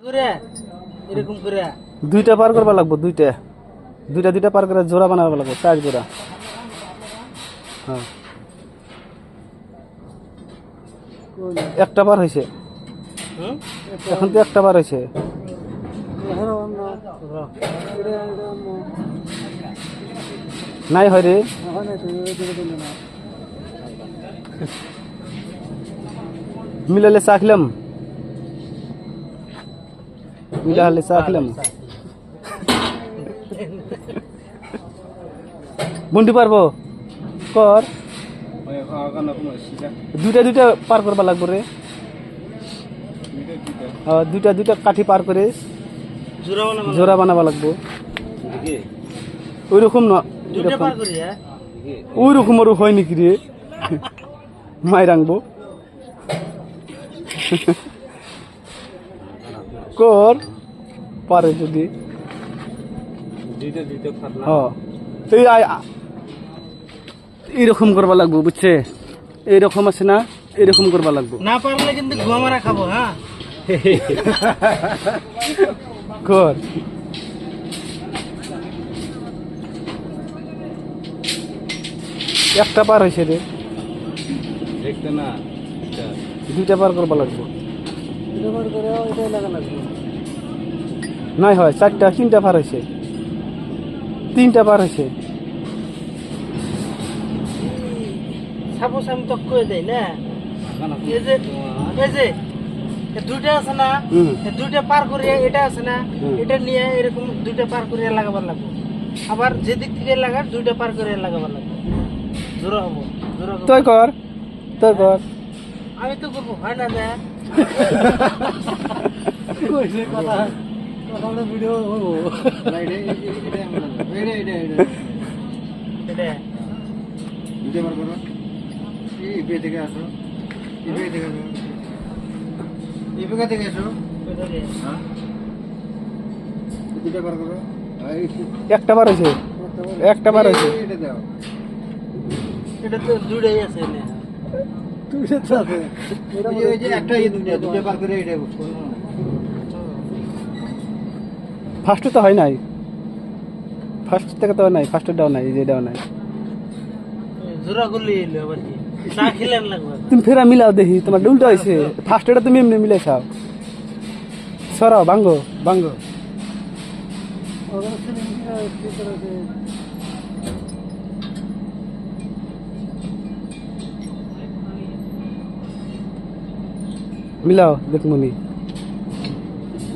করে এরকম করে দুইটা পার করবা লাগবো, দুইটা দুইটা পার করে জোড়া বানাবা লাগবো, 4 জোড়া। হ্যাঁ, একটা পার হয়েছে, এখন তো একটা পার হয়েছে। নাই হয় রে, মিলালে চা খেলাম, মিলালে চা খেলাম। বন্টি পারবো কর, দুইটা পার করবা লাগবো রে। দুইটা কাঠি পার করে জোড়া বানাবা লাগবো। ওই রকম না, ওই রকম আরো হয় নাকি রে, মাই রাখবো কর পারে যদি। এইরকম করবা লাগবো, বুঝছে? এইরকম আছে না, এইরকম করবা লাগবো। না পারলে কিন্তু ঘুমারা খাবো। হ্যাঁ কর, একটা পার হয়েছে রে, দেখতে না, দুইটা পার করবা লাগবো। নাই হয় 4টা, 3টা পার হয়েছে, 3টা পার হয়েছে। সাপোজ আমি তো কয়ে দেই না, এই যে দুইটা আছে না, দুইটা পার করিয়া এটা আছে না, এটা নিয়ে এরকম দুইটা পার করিয়া লাগাবার লাগবে। আবার যেদিক থেকে লাগার দুইটা পার করিয়া লাগাবার লাগবে, জোড়া হবো। তুই কর, তুই কর। আমি তো করবো, হয় না না ভিডিও হবো। একটা বার হয়েছে, একটা বার হয়েছে। এটা তো দুটাই আছে না, ফার্স্টে তো হয় নাই, ফার্স্ট থেকে তো নাই, ফার্স্টেরটাও নাই, এই যেটাও নাই। জোড়া গুলি এলো আবার কি চা খেলেন লাগবে। তুমি ফেরা মিলাও দেখি, তোমার উল্টা হয়েছে। ফার্স্টেটা তুমি এমনি মিলাই খাও, সরাও, ভাঙ্গো ভাঙ্গো। মিলাও দেখমনি।